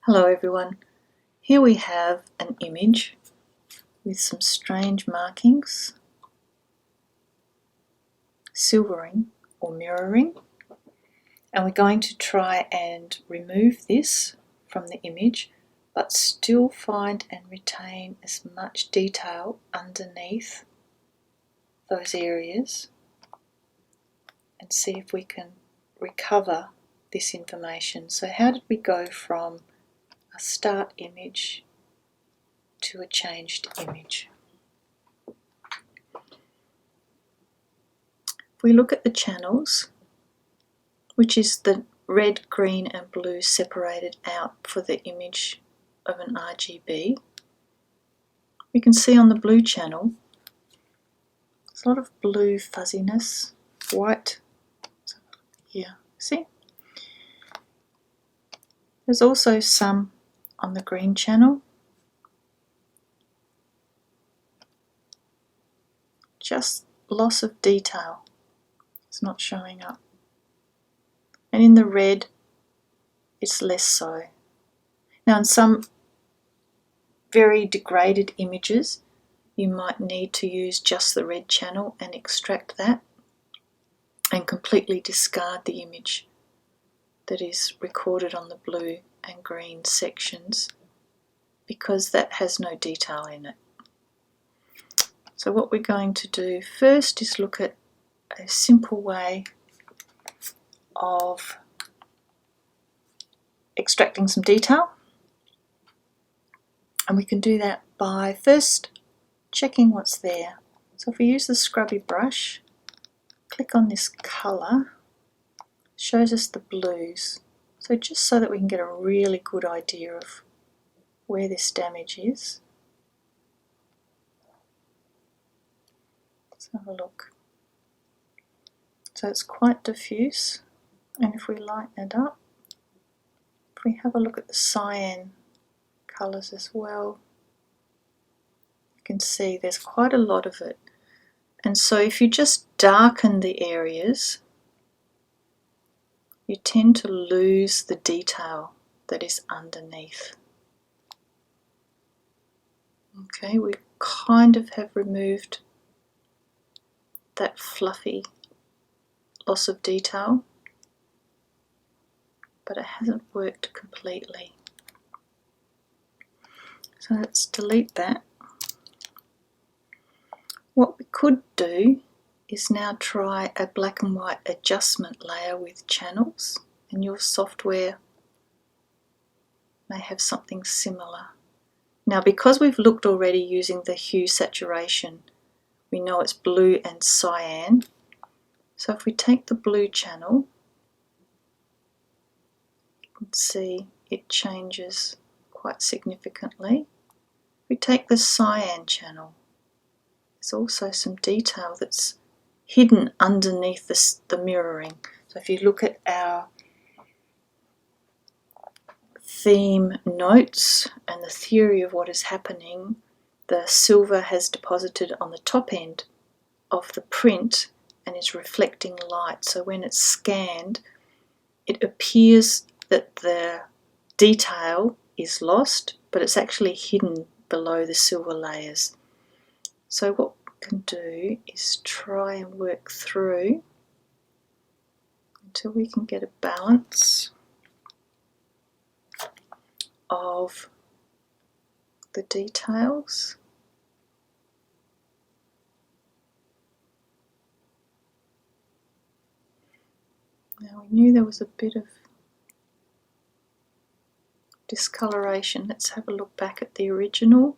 Hello everyone. Here we have an image with some strange markings, silvering or mirroring, and we're going to try and remove this from the image but still find and retain as much detail underneath those areas and see if we can recover this information. So how did we go from a start image to a changed image? If we look at the channels, which is the red, green and blue separated out for the image of an RGB, we can see on the blue channel there's a lot of blue fuzziness, white here, see? There's also some on the green channel, just loss of detail, it's not showing up. And in the red, it's less so. Now in some very degraded images, you might need to use just the red channel and extract that and completely discard the image that is recorded on the blue and green sections because that has no detail in it. So what we're going to do first is look at a simple way of extracting some detail, and we can do that by first checking what's there. So if we use the scrubby brush, click on this colour, shows us the blues. So just so that we can get a really good idea of where this damage is. Let's have a look. So it's quite diffuse, and if we lighten it up, if we have a look at the cyan colours as well, you can see there's quite a lot of it. And so if you just darken the areas, you tend to lose the detail that is underneath. Okay, we kind of have removed that fluffy loss of detail, but it hasn't worked completely. So let's delete that. What we could do is now try a black and white adjustment layer with channels, and your software may have something similar. Now because we've looked already using the hue saturation, we know it's blue and cyan. So if we take the blue channel, you can see it changes quite significantly. If we take the cyan channel, there's also some detail that's hidden underneath the mirroring. So if you look at our theme notes and the theory of what is happening, the silver has deposited on the top end of the print and is reflecting light. So when it's scanned, it appears that the detail is lost, but it's actually hidden below the silver layers. So what we can do is try and work through until we can get a balance of the details. Now we knew there was a bit of discoloration. Let's have a look back at the original.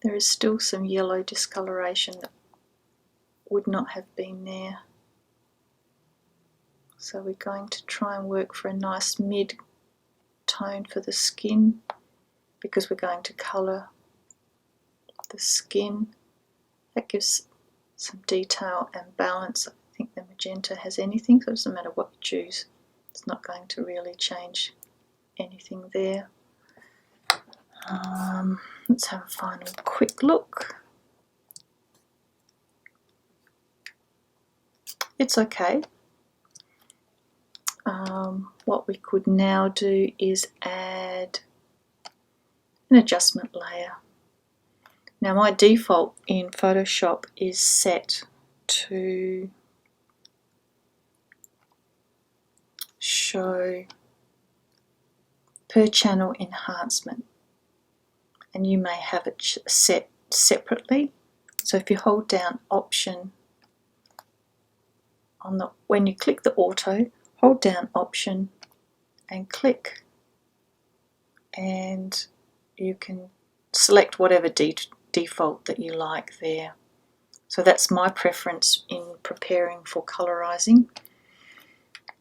There is still some yellow discoloration that would not have been there. So we're going to try and work for a nice mid-tone for the skin, because we're going to colour the skin. That gives some detail and balance. I think the magenta has anything, so it doesn't matter what you choose. It's not going to really change anything there. Let's have a final quick look. It's okay. What we could now do is add an adjustment layer. Now my default in Photoshop is set to show per channel enhancement, and you may have it set separately. So if you hold down Option on the, when you click the auto, hold down Option and click, and you can select whatever default that you like there. So that's my preference in preparing for colorizing,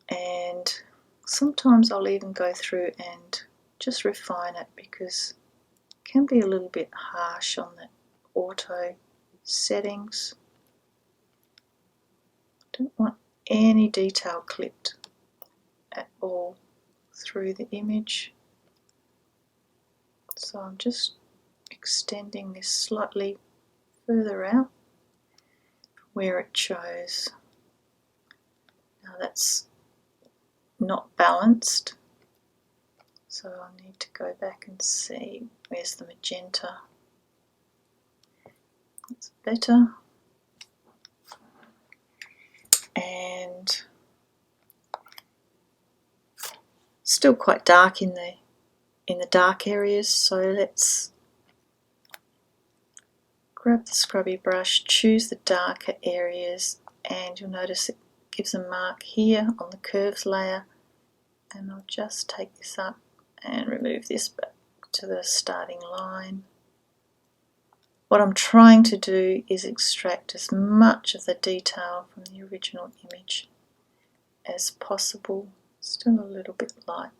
and sometimes I'll even go through and just refine it because it can be a little bit harsh on the auto settings. Don't want any detail clipped at all through the image, so I'm just extending this slightly further out where it shows. Now that's not balanced, so I need to go back and see where's the magenta. That's better. And still quite dark in the dark areas, so let's grab the scrubby brush, choose the darker areas, and you'll notice it gives a mark here on the curves layer, and I'll just take this up and remove this back to the starting line. What I'm trying to do is extract as much of the detail from the original image as possible. Still a little bit light.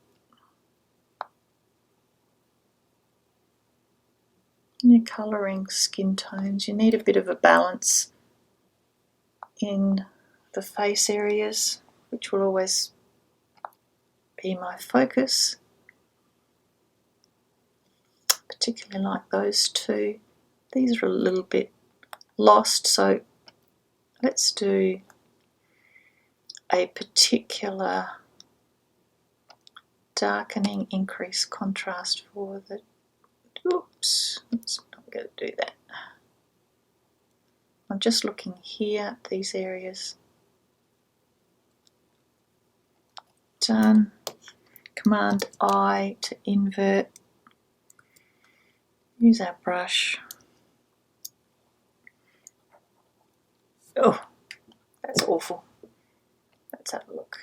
When you're colouring skin tones, you need a bit of a balance in the face areas, which will always be my focus, particularly like those two. These are a little bit lost, so let's do a particular darkening, increase contrast for the, oops, let's not going to do that. I'm just looking here at these areas. Done. Command I to invert. Use our brush. Oh, that's awful. Let's have a look.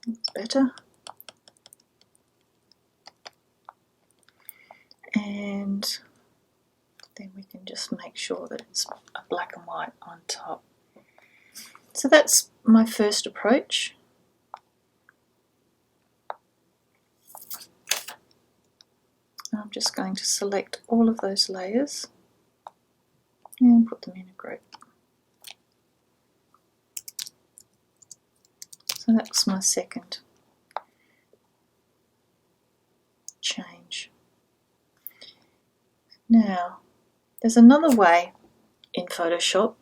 That's better. And then we can just make sure that it's a black and white on top. So that's my first approach. I'm just going to select all of those layers and put them in a group. So that's my second change. Now, there's another way in Photoshop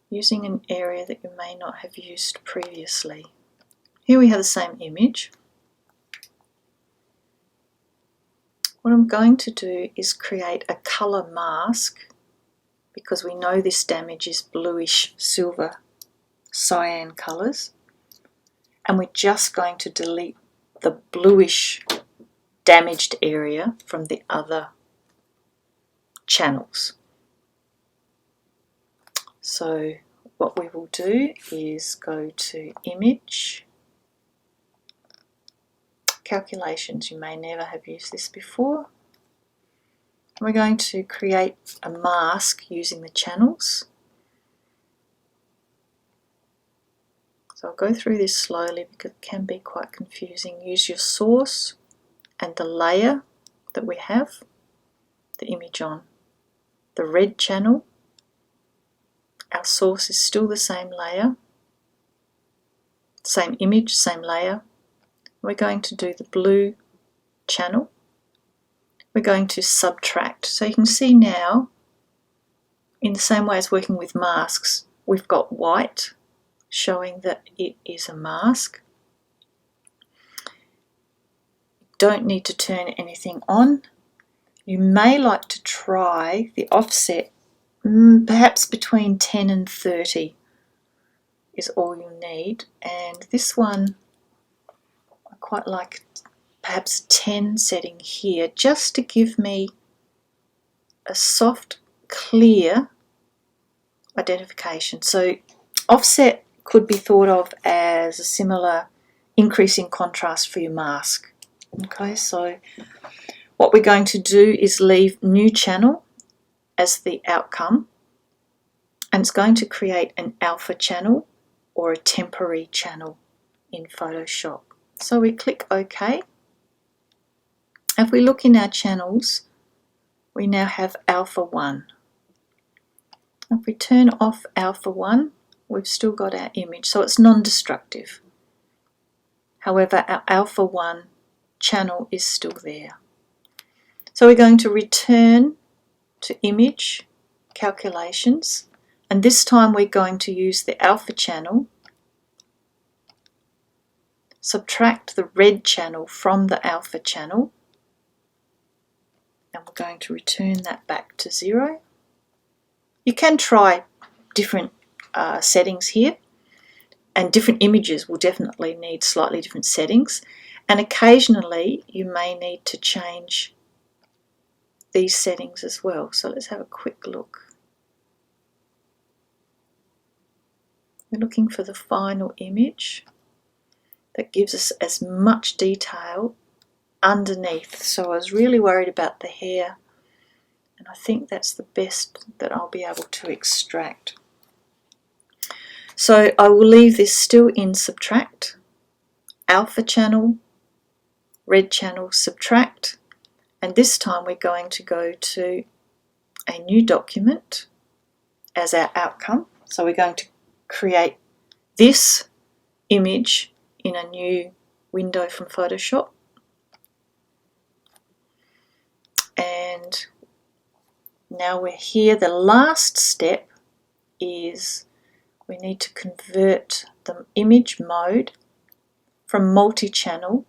using an area that you may not have used previously. Here we have the same image. What I'm going to do is create a colour mask, because we know this damage is bluish silver cyan colours, and we're just going to delete the bluish damaged area from the other channels. So what we will do is go to Image, Calculations. You may never have used this before. We're going to create a mask using the channels. So I'll go through this slowly because it can be quite confusing. Use your source and the layer that we have the image on. The red channel, our source is still the same layer, same image, same layer. We're going to do the blue channel. We're going to subtract. So you can see now, in the same way as working with masks, we've got white showing that it is a mask. Don't need to turn anything on. You may like to try the offset, perhaps between 10 and 30 is all you need. And this one, I quite like perhaps 10 setting here, just to give me a soft, clear identification. So offset could be thought of as a similar increase in contrast for your mask. Okay, so what we're going to do is leave new channel as the outcome, and it's going to create an alpha channel or a temporary channel in Photoshop. So we click OK. If we look in our channels, we now have alpha 1. If we turn off alpha 1, we've still got our image, so it's non-destructive. However, our alpha 1 channel is still there. So we're going to return to image calculations, and this time we're going to use the alpha channel, subtract the red channel from the alpha channel, and we're going to return that back to 0. You can try different settings here, and different images will definitely need slightly different settings, and occasionally you may need to change these settings as well. So let's have a quick look. We're looking for the final image that gives us as much detail underneath. So I was really worried about the hair, and I think that's the best that I'll be able to extract. So I will leave this still in subtract, alpha channel, red channel, subtract, and this time we're going to go to a new document as our outcome. So we're going to create this image in a new window from Photoshop, and now we're here. The last step is we need to convert the image mode from multi-channel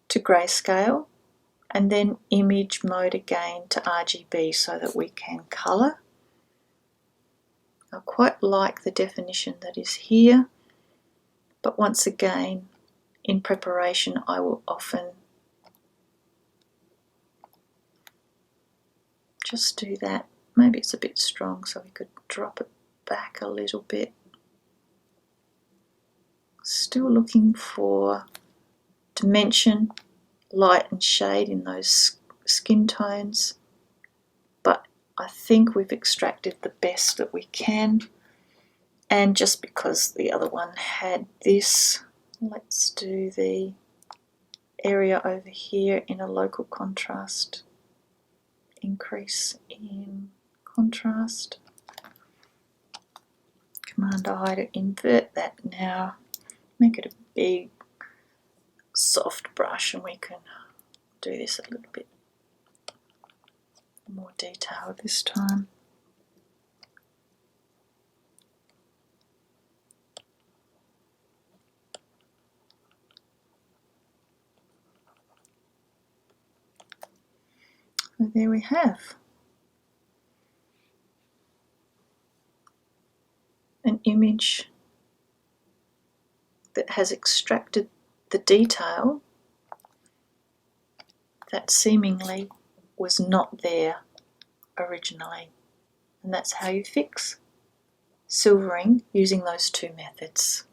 to grayscale, and then image mode again to RGB so that we can colour. I quite like the definition that is here, but once again, in preparation, I will often just do that. Maybe it's a bit strong, so we could drop it back a little bit. Still looking for dimension, light and shade in those skin tones, but I think we've extracted the best that we can. And just because the other one had this, let's do the area over here in a local contrast, increase in contrast. Command I to invert that now, make it a big soft brush, and we can do this a little bit more detail this time. So there we have an image that has extracted the detail that seemingly was not there originally. And that's how you fix silvering using those two methods.